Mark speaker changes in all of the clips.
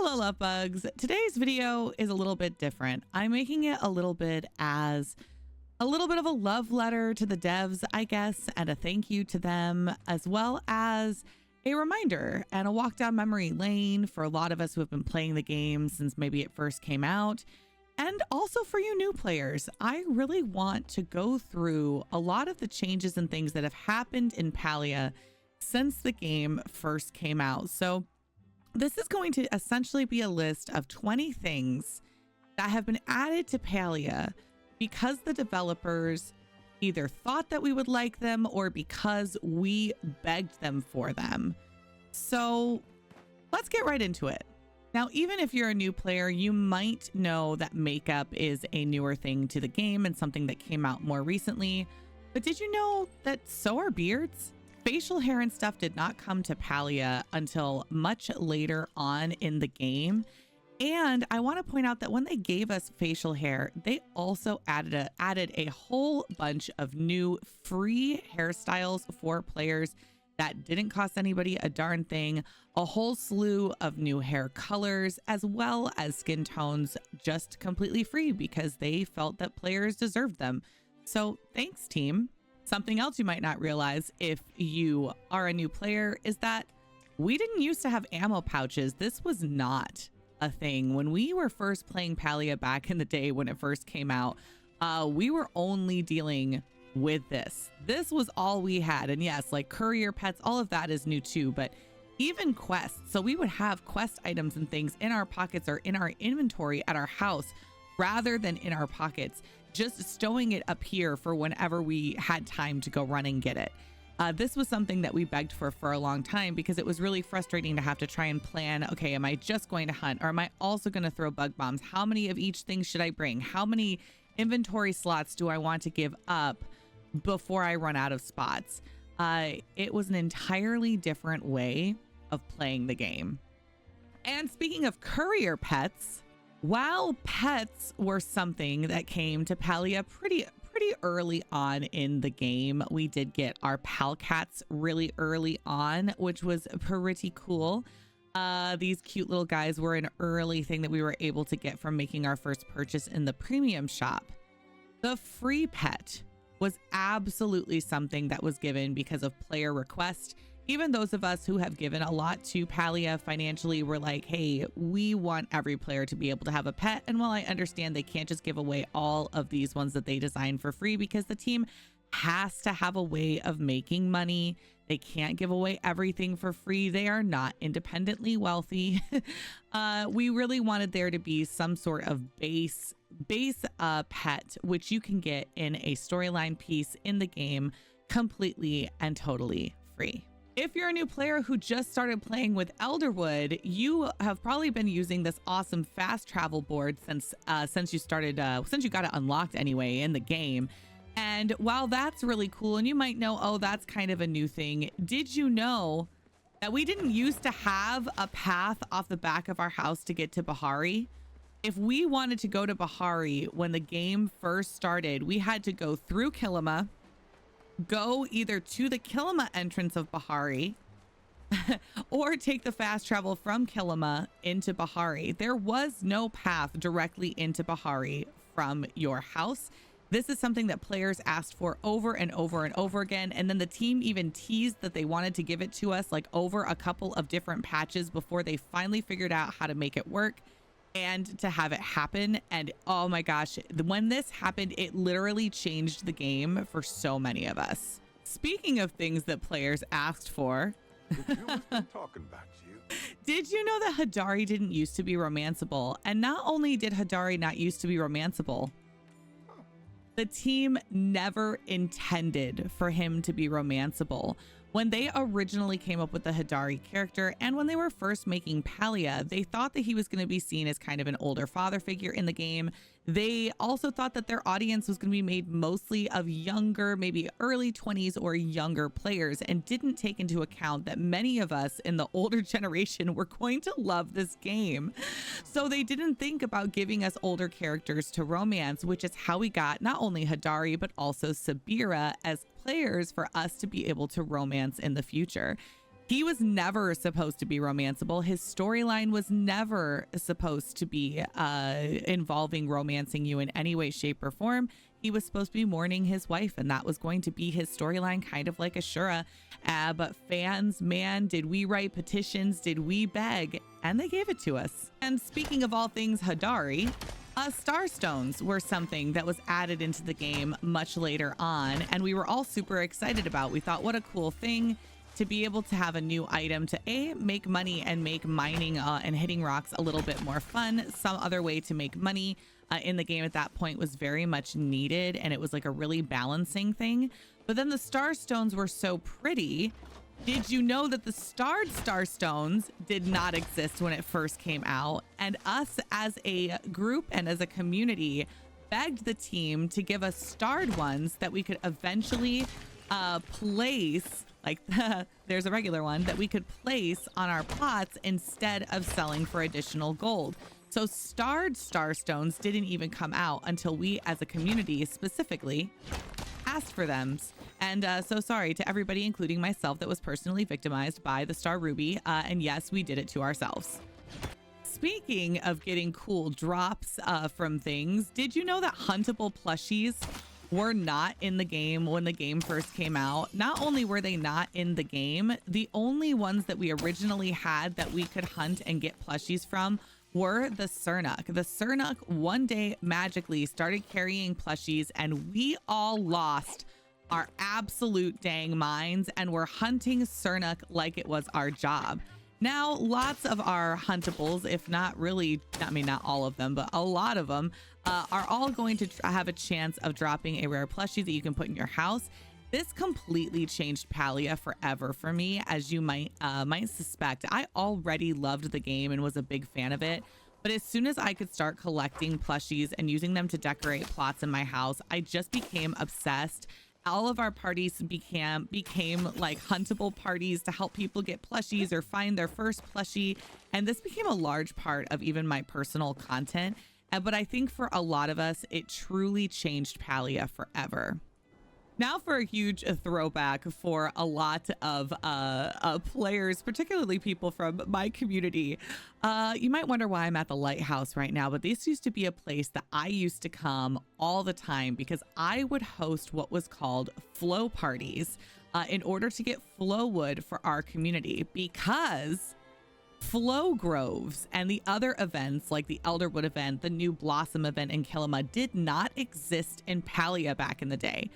Speaker 1: Hello, love bugs. Today's video is a little bit different. I'm making it a little bit as a little bit of a love letter to the devs, I guess, and a thank you to them, as well as a reminder and a walk down memory lane for a lot of us who have been playing the game since maybe it first came out. And also for you new players, I really want to go through a lot of the changes and things that have happened in Palia since the game first came out. So this is going to essentially be a list of 20 things that have been added to Palia because the developers either thought that we would like them or because we begged them for them. So let's get right into it. Now, even if you're a new player, you might know that makeup is a newer thing to the game and something that came out more recently. But did you know that so are beards? Facial hair and stuff did not come to Palia until much later on in the game. And I want to point out that when they gave us facial hair, they also added a whole bunch of new free hairstyles for players that didn't cost anybody a darn thing, a whole slew of new hair colors, as well as skin tones just completely free because they felt that players deserved them. So thanks, team. Something else you might not realize if you are a new player is that we didn't used to have ammo pouches. This was not a thing. When we were first playing Palia back in the day when it first came out, we were only dealing with this. This was all we had. And yes, like courier pets, all of that is new too, but even quests. So we would have quest items and things in our pockets or in our inventory at our house rather than in our pockets, just stowing it up here for whenever we had time to go run and get it. This was something that we begged for a long time because it was really frustrating to have to try and plan, okay, am I just going to hunt or am I also going to throw bug bombs? How many of each thing should I bring? How many inventory slots do I want to give up before I run out of spots? It was an entirely different way of playing the game. And speaking of courier pets, while pets were something that came to Palia pretty early on in the game, we did get our pal cats really early on, which was pretty cool. These cute little guys were an early thing that we were able to get from making our first purchase in the premium shop. The free pet was absolutely something that was given because of player request. Even those of us who have given a lot to Palia financially were like, hey, we want every player to be able to have a pet. And while I understand they can't just give away all of these ones that they design for free because the team has to have a way of making money, they can't give away everything for free. They are not independently wealthy. We really wanted there to be some sort of base pet, which you can get in a storyline piece in the game completely and totally free. If you're a new player who just started playing with Elderwood, you have probably been using this awesome fast travel board since you got it unlocked anyway in the game. And while that's really cool, and you might know, oh, that's kind of a new thing, did you know that we didn't used to have a path off the back of our house to get to Bahari? If we wanted to go to Bahari when the game first started, we had to go through Kilima, go either to the Kilima entrance of Bahari or take the fast travel from Kilima into Bahari. There was no path directly into Bahari from your house. This is something that players asked for over and over and over again. And then the team even teased that they wanted to give it to us like over a couple of different patches before they finally figured out how to make it work and to have it happen. And oh my gosh, when this happened, it literally changed the game for so many of us. Speaking of things that players asked for,
Speaker 2: talking about you.
Speaker 1: Did you know that Hadari didn't used to be romanceable? And not only did Hadari not used to be romanceable, the team never intended for him to be romanceable. When they originally came up with the Hadari character and when they were first making Palia, they thought that he was going to be seen as kind of an older father figure in the game. They also thought that their audience was going to be made mostly of younger, maybe early 20s or younger players, and didn't take into account that many of us in the older generation were going to love this game. So they didn't think about giving us older characters to romance, which is how we got not only Hadari, but also Sabira as players for us to be able to romance in the future. He was never supposed to be romanceable. His storyline was never supposed to be involving romancing you in any way, shape, or form. He was supposed to be mourning his wife, and that was going to be his storyline, kind of like Ashura. But fans, man, did we write petitions? Did we beg? And they gave it to us. And speaking of all things Hadari, Starstones were something that was added into the game much later on, and we were all super excited about. We thought, what a cool thing to be able to have a new item to make money and make mining and hitting rocks a little bit more fun. Some other way to make money in the game at that point was very much needed, and it was like a really balancing thing. But then the Starstones were so pretty. Did you know that the starred Starstones did not exist when it first came out? And us as a group and as a community begged the team to give us starred ones that we could eventually place, like there's a regular one that we could place on our plots instead of selling for additional gold. So starred Starstones didn't even come out until we as a community specifically asked for them. And so sorry to everybody, including myself, that was personally victimized by the Star Ruby. And yes, we did it to ourselves. Speaking of getting cool drops from things, did you know that huntable plushies were not in the game when the game first came out? Not only were they not in the game, the only ones that we originally had that we could hunt and get plushies from were the Sernuk. The Sernuk one day magically started carrying plushies, and we all lost our absolute dang minds and were hunting Sernuk like it was our job. Now, lots of our huntables, if not really, I mean, not all of them, but a lot of them are all going to have a chance of dropping a rare plushie that you can put in your house. This completely changed Palia forever for me, as you might suspect. I already loved the game and was a big fan of it, but as soon as I could start collecting plushies and using them to decorate plots in my house, I just became obsessed. All of our parties became like huntable parties to help people get plushies or find their first plushie, and this became a large part of even my personal content. But I think for a lot of us, it truly changed Palia forever. Now for a huge throwback for a lot of players, particularly people from my community. You might wonder why I'm at the lighthouse right now, but this used to be a place that I used to come all the time because I would host what was called flow parties in order to get flow wood for our community, because flow groves and the other events like the Elderwood event, the new Blossom event in Kilima did not exist in Palia back in the day.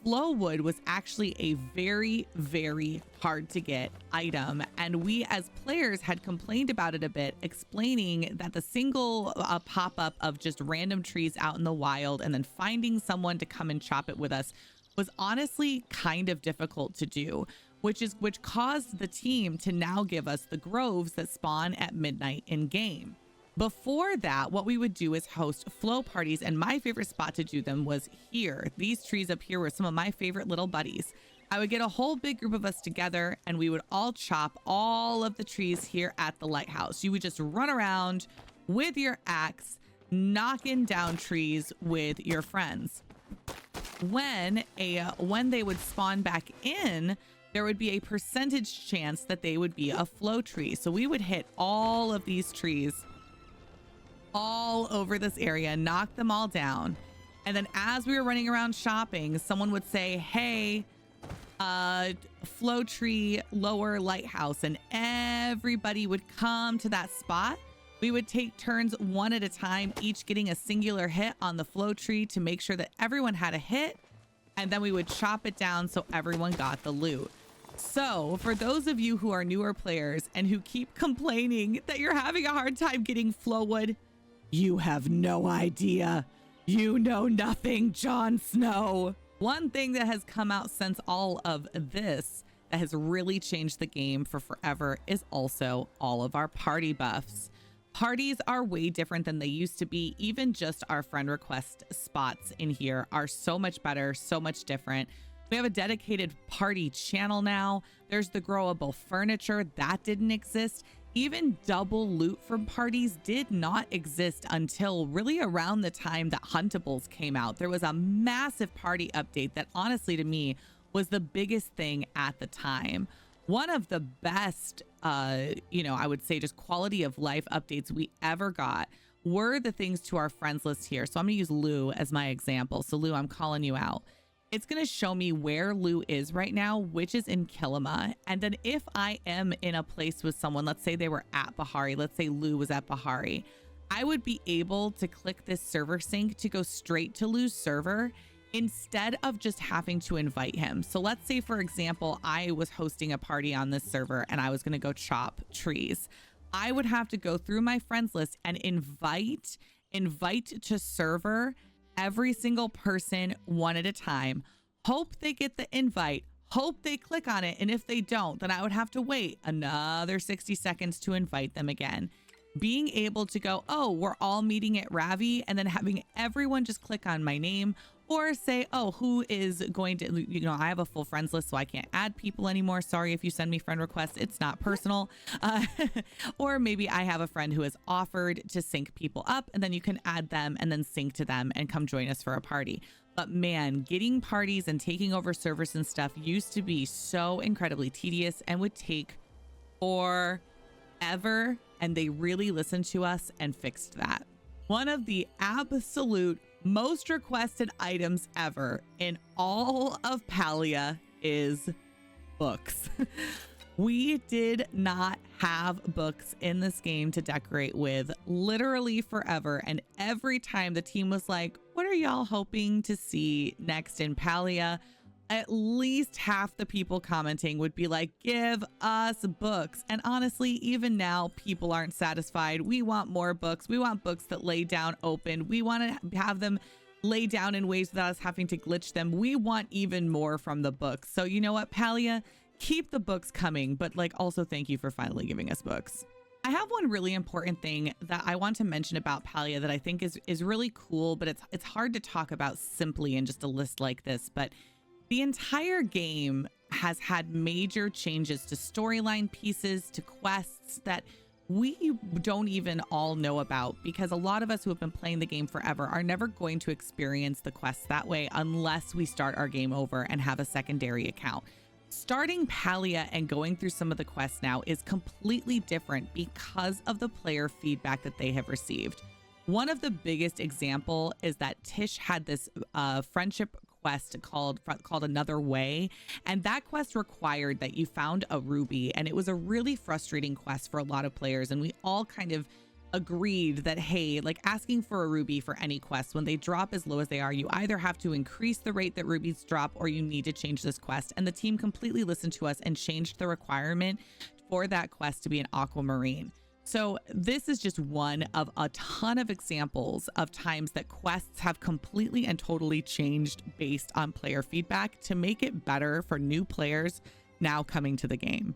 Speaker 1: Flow wood was actually a very, very hard to get item, and we as players had complained about it a bit, explaining that the single pop-up of just random trees out in the wild and then finding someone to come and chop it with us was honestly kind of difficult to do, which caused the team to now give us the groves that spawn at midnight in game. Before that, what we would do is host flow parties, and my favorite spot to do them was here. These trees up here were some of my favorite little buddies. I would get a whole big group of us together, and we would all chop all of the trees here at the lighthouse. You would just run around with your axe, knocking down trees with your friends. When they would spawn back in, there would be a percentage chance that they would be a flow tree. So we would hit all of these trees all over this area, knock them all down. And then as we were running around shopping, someone would say, hey, flow tree lower lighthouse, and everybody would come to that spot. We would take turns one at a time, each getting a singular hit on the flow tree to make sure that everyone had a hit, and then we would chop it down so everyone got the loot. So for those of you who are newer players and who keep complaining that you're having a hard time getting flow wood, you have no idea. You know nothing, Jon Snow. One thing that has come out since all of this that has really changed the game for forever is also all of our party buffs. Parties are way different than they used to be. Even just our friend request spots in here are so much better, so much different. We have a dedicated party channel now. There's the growable furniture that didn't exist. Even double loot from parties did not exist until really around the time that Huntables came out. There was a massive party update that honestly to me was the biggest thing at the time. One of the best, I would say just quality of life updates we ever got were the things to our friends list here. So I'm going to use Lou as my example. So Lou, I'm calling you out. It's going to show me where Lou is right now, which is in Kilima. And then if I am in a place with someone, let's say they were at Bahari, let's say Lou was at Bahari, I would be able to click this server sync to go straight to Lou's server instead of just having to invite him. So let's say, for example, I was hosting a party on this server and I was going to go chop trees. I would have to go through my friends list and invite to server every single person one at a time, hope they get the invite, hope they click on it. And if they don't, then I would have to wait another 60 seconds to invite them again. Being able to go, oh, we're all meeting at Ravi, and then having everyone just click on my name or say, oh, who is going to, I have a full friends list, so I can't add people anymore. Sorry if you send me friend requests. It's not personal. Or maybe I have a friend who has offered to sync people up, and then you can add them and then sync to them and come join us for a party. But man, getting parties and taking over servers and stuff used to be so incredibly tedious and would take forever. And they really listened to us and fixed that. One of the absolute most requested items ever in all of Palia is books. We did not have books in this game to decorate with literally forever. And every time the team was like, what are y'all hoping to see next in Palia? At least half the people commenting would be like, give us books. And honestly, even now, people aren't satisfied. We want more books. We want books that lay down open. We want to have them lay down in ways without us having to glitch them. We want even more from the books. So you know what, Palia, keep the books coming, but also thank you for finally giving us books. I have one really important thing that I want to mention about Palia that I think is really cool, but it's hard to talk about simply in just a list like this. But the entire game has had major changes to storyline pieces, to quests that we don't even all know about, because a lot of us who have been playing the game forever are never going to experience the quests that way unless we start our game over and have a secondary account. Starting Palia and going through some of the quests now is completely different because of the player feedback that they have received. One of the biggest example is that Tish had this friendship quest called Another Way, and that quest required that you found a ruby, and it was a really frustrating quest for a lot of players, and we all kind of agreed that, hey, asking for a ruby for any quest, when they drop as low as they are, you either have to increase the rate that rubies drop or you need to change this quest. And the team completely listened to us and changed the requirement for that quest to be an aquamarine. So this is just one of a ton of examples of times that quests have completely and totally changed based on player feedback to make it better for new players now coming to the game.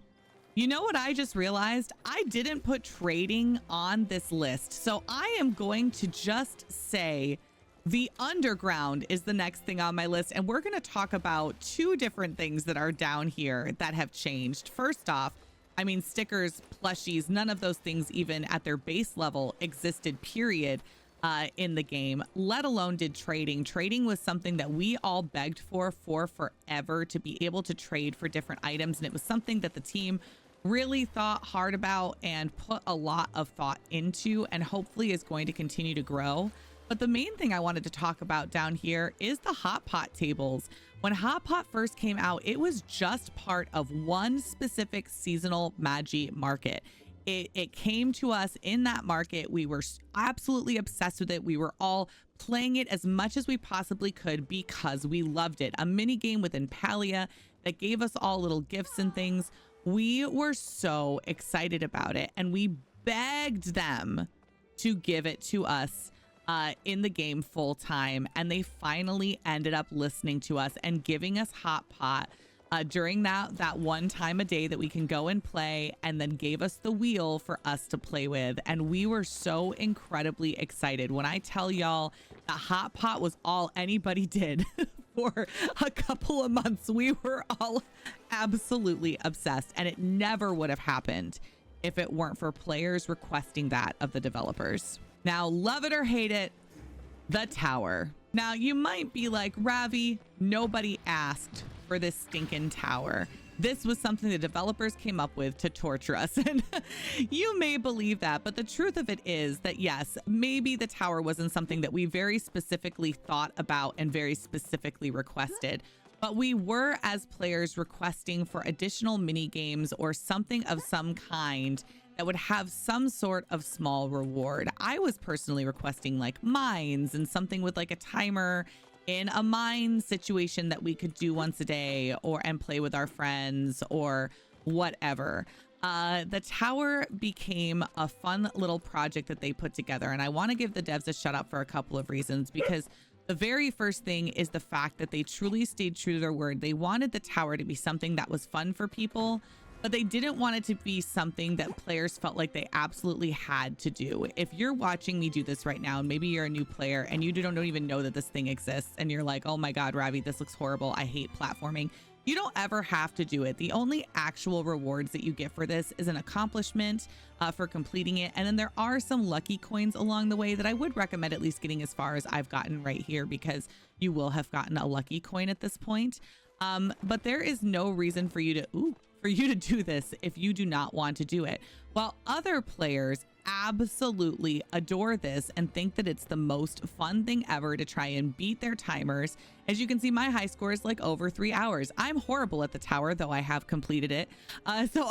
Speaker 1: You know what I just realized? I didn't put trading on this list. So I am going to just say the underground is the next thing on my list. And we're going to talk about two different things that are down here that have changed. First off, stickers, plushies, none of those things even at their base level existed, period, in the game, let alone did trading. Trading was something that we all begged for forever, to be able to trade for different items. And it was something that the team really thought hard about and put a lot of thought into, and hopefully is going to continue to grow. But the main thing I wanted to talk about down here is the hot pot tables. When hot pot first came out, it was just part of one specific seasonal Magi market. It came to us in that market. We were absolutely obsessed with it. We were all playing it as much as we possibly could because we loved it. A mini game within Palia that gave us all little gifts and things. We were so excited about it, and we begged them to give it to us in the game full time, and they finally ended up listening to us and giving us hot pot during that one time a day that we can go and play, and then gave us the wheel for us to play with. And we were so incredibly excited. When I tell y'all that hot pot was all anybody did for a couple of months, we were all absolutely obsessed, and it never would have happened if it weren't for players requesting that of the developers. Now, love it or hate it, the tower. Now, you might be like, Ravi, nobody asked for this stinking tower. this was something the developers came up with to torture us. And you may believe that, but the truth of it is that yes, maybe the tower wasn't something that we very specifically thought about and very specifically requested, but we were as players requesting for additional mini games or something of some kind that would have some sort of small reward. I was personally requesting like mines and something with like a timer in a mine situation that we could do once a day and play with our friends or whatever. The tower became a fun little project that they put together. And I want to give the devs a shout out for a couple of reasons, because the very first thing is the fact that they truly stayed true to their word. They wanted the tower to be something that was fun for people, but they didn't want it to be something that players felt like they absolutely had to do. If you're watching me do this right now, and maybe you're a new player and you don't even know that this thing exists, and you're like, oh my God, Ravi, this looks horrible. I hate platforming. You don't ever have to do it. The only actual rewards that you get for this is an accomplishment for completing it. And then there are some lucky coins along the way that I would recommend at least getting as far as I've gotten right here, because you will have gotten a lucky coin at this point. But there is no reason for you to do this if you do not want to do it. While other players absolutely adore this and think that it's the most fun thing ever to try and beat their timers. As you can see, my high score is like over 3 hours. I'm horrible at the tower, though I have completed it. So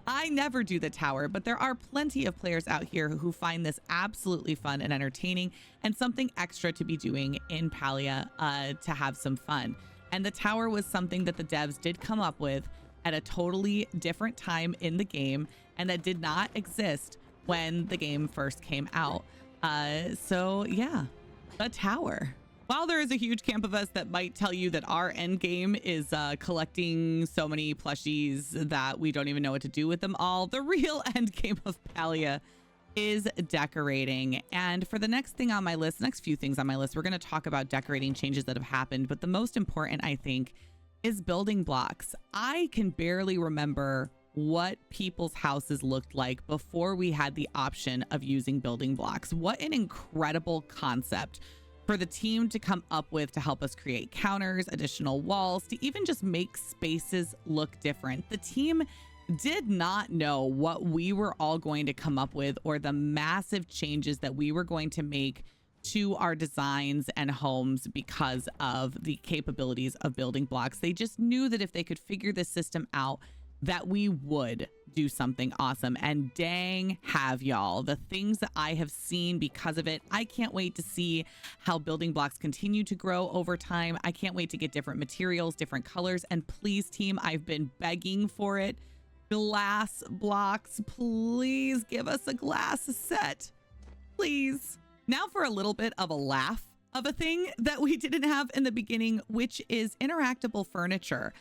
Speaker 1: I never do the tower, but there are plenty of players out here who find this absolutely fun and entertaining and something extra to be doing in Palia to have some fun. And the tower was something that the devs did come up with at a totally different time in the game, and that did not exist when the game first came out. So yeah, the tower. While there is a huge camp of us that might tell you that our end game is collecting so many plushies that we don't even know what to do with them all, the real end game of Palia is decorating. And for the next thing on my list, next few things on my list, we're going to talk about decorating changes that have happened. But the most important, I think, is building blocks. I can barely remember what people's houses looked like before we had the option of using building blocks. What an incredible concept for the team to come up with to help us create counters, additional walls, to even just make spaces look different. The team did not know what we were all going to come up with or the massive changes that we were going to make to our designs and homes because of the capabilities of building blocks. They just knew that if they could figure this system out, that we would do something awesome. And dang, have y'all, the things that I have seen because of it. I can't wait to see how building blocks continue to grow over time. I can't wait to get different materials, different colors. And please, team, I've been begging for it. Glass blocks, please give us a glass set, please. Now for a little bit of a laugh of a thing that we didn't have in the beginning, which is interactable furniture.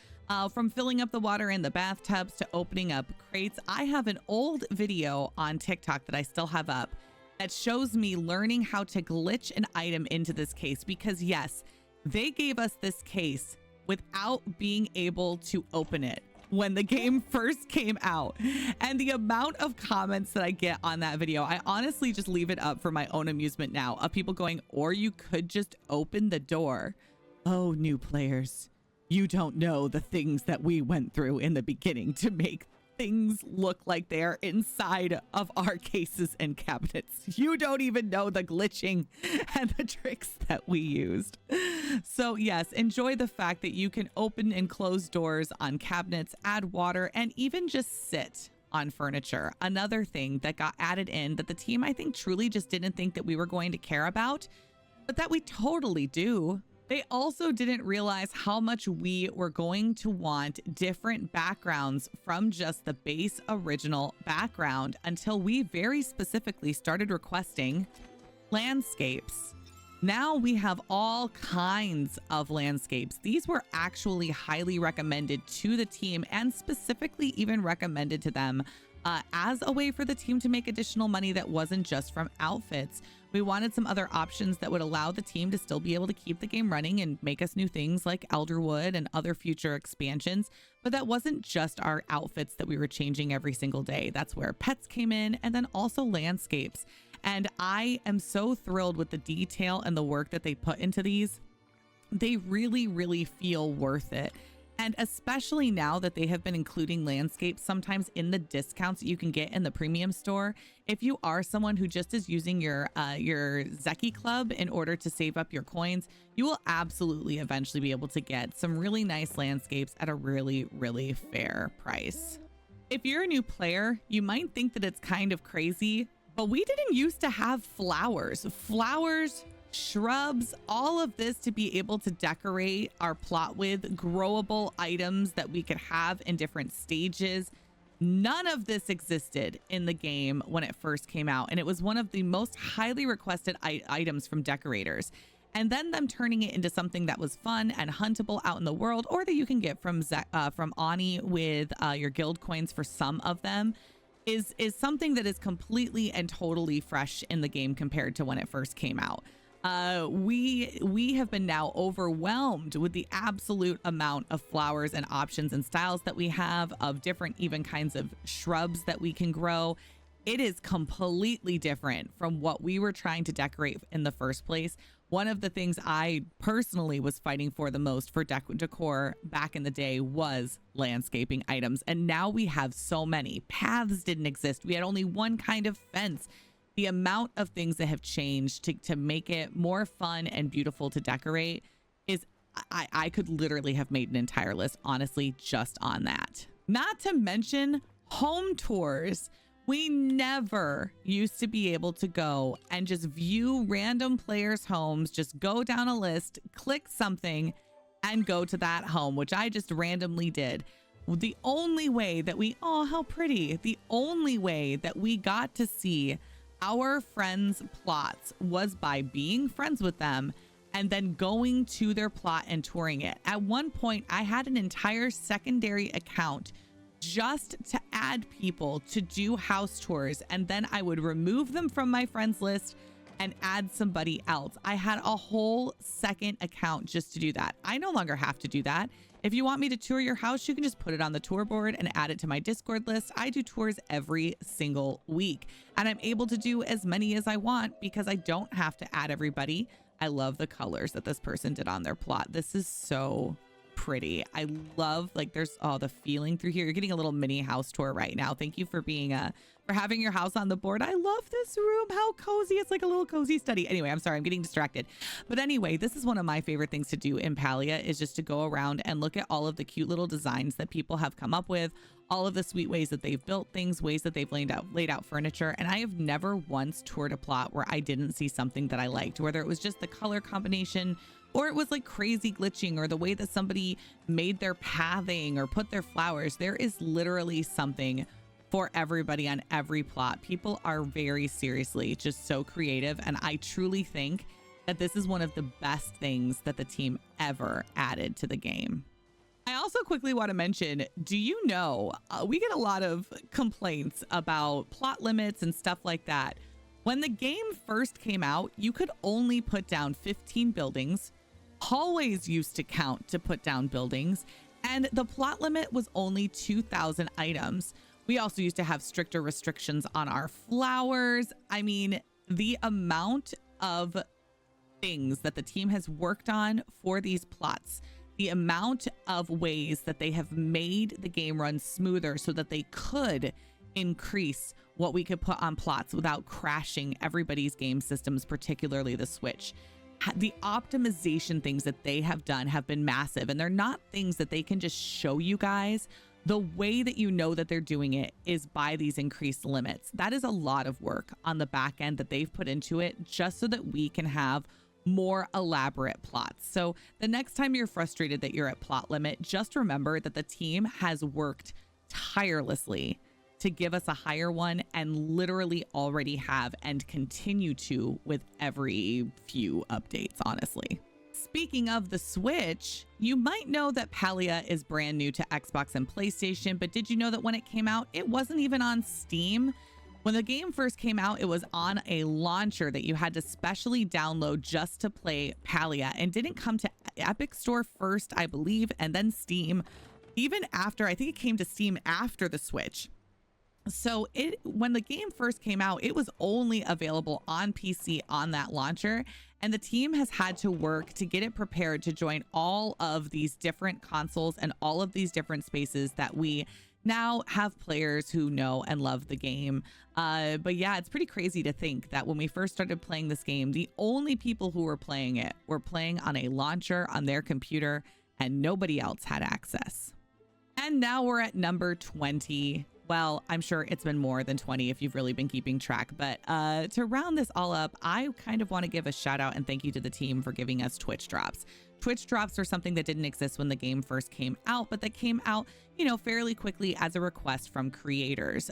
Speaker 1: From filling up the water in the bathtubs to opening up crates. I have an old video on TikTok that I still have up that shows me learning how to glitch an item into this case, because yes, they gave us this case without being able to open it when the game first came out. And the amount of comments that I get on that video, I honestly just leave it up for my own amusement now, of people going, or you could just open the door. Oh, new players, you don't know the things that we went through in the beginning to make things look like they're inside of our cases and cabinets. You don't even know the glitching and the tricks that we used. So yes, enjoy the fact that you can open and close doors on cabinets, add water, and even just sit on furniture. Another thing that got added in that the team, I think, truly just didn't think that we were going to care about, but that we totally do. They also didn't realize how much we were going to want different backgrounds from just the base original background until we very specifically started requesting landscapes. Now we have all kinds of landscapes. These were actually highly recommended to the team and specifically even recommended to them as a way for the team to make additional money that wasn't just from outfits. We wanted some other options that would allow the team to still be able to keep the game running and make us new things like Elderwood and other future expansions. But that wasn't just our outfits that we were changing every single day. That's where pets came in, and then also landscapes. And I am so thrilled with the detail and the work that they put into these. They really, really feel worth it. And especially now that they have been including landscapes sometimes in the discounts that you can get in the premium store. If you are someone who just is using your Zeki Club in order to save up your coins, you will absolutely eventually be able to get some really nice landscapes at a really, really fair price. If you're a new player, you might think that it's kind of crazy, but we didn't used to have flowers, shrubs, all of this to be able to decorate our plot with, growable items that we could have in different stages. None of this existed in the game when it first came out, and it was one of the most highly requested items from decorators. And then them turning it into something that was fun and huntable out in the world, or that you can get from Ani with your guild coins for some of them, is something that is completely and totally fresh in the game compared to when it first came out. We have been now overwhelmed with the absolute amount of flowers and options and styles that we have, of different even kinds of shrubs that we can grow. It is completely different from what we were trying to decorate in the first place. One of the things I personally was fighting for the most for decor back in the day was landscaping items. And now we have so many. Paths didn't exist. We had only one kind of fence. The amount of things that have changed to make it more fun and beautiful to decorate is, I could literally have made an entire list, honestly, just on that. Not to mention home tours. We never used to be able to go and just view random players' homes, just go down a list, click something, and go to that home, which I just randomly did. The only way that we, oh, how pretty. The only way that we got to see our friends' plots was by being friends with them and then going to their plot and touring it. At one point, I had an entire secondary account just to add people to do house tours, and then I would remove them from my friends list and add somebody else. I had a whole second account just to do that. I no longer have to do that. If you want me to tour your house, you can just put it on the tour board and add it to my Discord list. I do tours every single week, and I'm able to do as many as I want because I don't have to add everybody. I love the colors that this person did on their plot. This is so pretty. I love, like, there's the feeling through here. You're getting a little mini house tour right now. Thank you for being for having your house on the board. I love this room. How cozy. It's like a little cozy study. Anyway, I'm sorry, I'm getting distracted. But anyway, this is one of my favorite things to do in Palia, is just to go around and look at all of the cute little designs that people have come up with, all of the sweet ways that they've built things, ways that they've laid out furniture. And I have never once toured a plot where I didn't see something that I liked, whether it was just the color combination, or it was like crazy glitching, or the way that somebody made their pathing or put their flowers. There is literally something for everybody on every plot. People are very seriously just so creative, and I truly think that this is one of the best things that the team ever added to the game. I also quickly want to mention, do you know, we get a lot of complaints about plot limits and stuff like that. When the game first came out, you could only put down 15 buildings. Hallways used to count to put down buildings, and the plot limit was only 2,000 items. We also used to have stricter restrictions on our flowers. I mean, the amount of things that the team has worked on for these plots, the amount of ways that they have made the game run smoother so that they could increase what we could put on plots without crashing everybody's game systems, particularly the Switch. The optimization things that they have done have been massive, and they're not things that they can just show you guys. The way that you know that they're doing it is by these increased limits. That is a lot of work on the back end that they've put into it, just so that we can have more elaborate plots. So the next time you're frustrated that you're at plot limit, just remember that the team has worked tirelessly to give us a higher one, and literally already have and continue to with every few updates, honestly. Speaking of the Switch, you might know that Palia is brand new to Xbox and PlayStation, but did you know that when it came out, it wasn't even on Steam? When the game first came out, it was on a launcher that you had to specially download just to play Palia, and didn't come to Epic Store first, I believe, and then Steam. Even after, I think it came to Steam after the Switch. So when the game first came out, it was only available on PC on that launcher. And the team has had to work to get it prepared to join all of these different consoles and all of these different spaces that we now have players who know and love the game. But yeah, it's pretty crazy to think that when we first started playing this game, the only people who were playing it were playing on a launcher on their computer and nobody else had access. And now we're at number 20. Well, I'm sure it's been more than 20 if you've really been keeping track. But to round this all up, I kind of want to give a shout out and thank you to the team for giving us Twitch drops. Twitch drops are something that didn't exist when the game first came out, but that came out, you know, fairly quickly as a request from creators.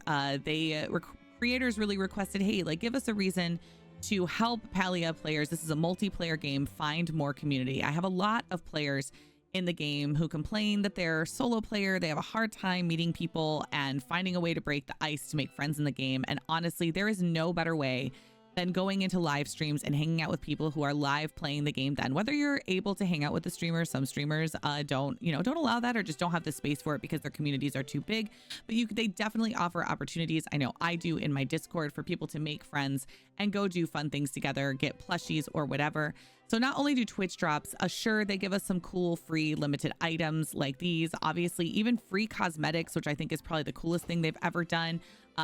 Speaker 1: Creators really requested, hey, like, give us a reason to help Palia players. This is a multiplayer game. Find more community. I have a lot of players in the game who complain that they're a solo player. They have a hard time meeting people and finding a way to break the ice to make friends in the game. And honestly, there is no better way than going into live streams and hanging out with people who are live playing the game. Then whether you're able to hang out with the streamers, some streamers don't allow that or just don't have the space for it because their communities are too big, but they definitely offer opportunities. I know I do in my Discord for people to make friends and go do fun things together, get plushies or whatever. So not only do Twitch drops, sure, they give us some cool free limited items like these, obviously even free cosmetics, which I think is probably the coolest thing they've ever done.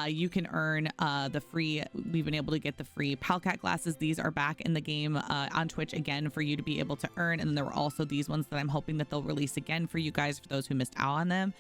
Speaker 1: You can earn we've been able to get the free Palcat glasses. These are back in the game on Twitch again for you to be able to earn. And then there were also these ones that I'm hoping that they'll release again for you guys, for those who missed out on them.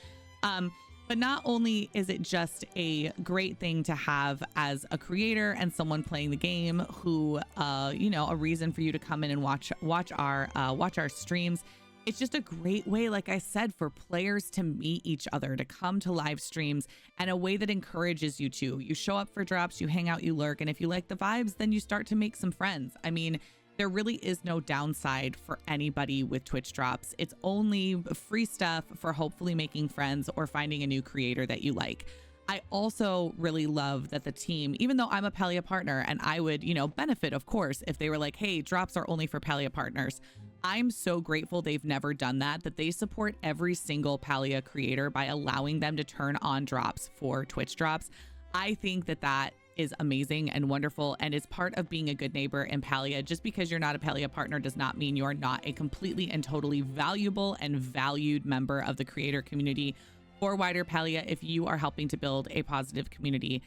Speaker 1: But not only is it just a great thing to have as a creator and someone playing the game who, a reason for you to come in and watch our streams. It's just a great way, like I said, for players to meet each other, to come to live streams, and a way that encourages you to. You show up for drops, you hang out, you lurk, and if you like the vibes, then you start to make some friends. I mean, there really is no downside for anybody with Twitch drops. It's only free stuff for hopefully making friends or finding a new creator that you like. I also really love that the team, even though I'm a Palia partner and I would, benefit, of course, if they were like, hey, drops are only for Palia partners. I'm so grateful they've never done that they support every single Palia creator by allowing them to turn on drops for Twitch drops. I think that is amazing and wonderful and is part of being a good neighbor in Palia. Just because you're not a Palia partner does not mean you're not a completely and totally valuable and valued member of the creator community or wider Palia. If you are helping to build a positive community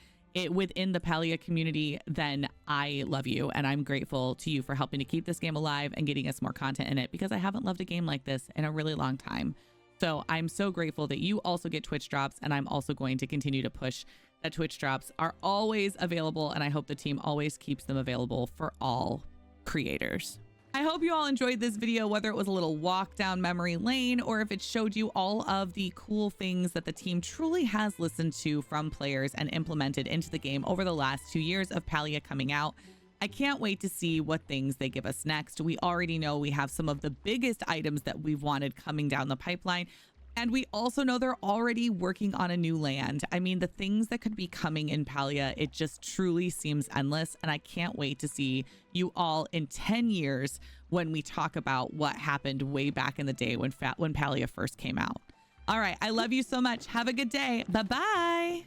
Speaker 1: within the Palia community, then I love you and I'm grateful to you for helping to keep this game alive and getting us more content in it, because I haven't loved a game like this in a really long time. So I'm so grateful that you also get Twitch drops, and I'm also going to continue to push that Twitch drops are always available, and I hope the team always keeps them available for all creators. I hope you all enjoyed this video, whether it was a little walk down memory lane or if it showed you all of the cool things that the team truly has listened to from players and implemented into the game over the last 2 years of Palia coming out. I can't wait to see what things they give us next. We already know we have some of the biggest items that we've wanted coming down the pipeline. And we also know they're already working on a new land. I mean, the things that could be coming in Palia, it just truly seems endless. And I can't wait to see you all in 10 years when we talk about what happened way back in the day when Palia first came out. All right. I love you so much. Have a good day. Bye-bye.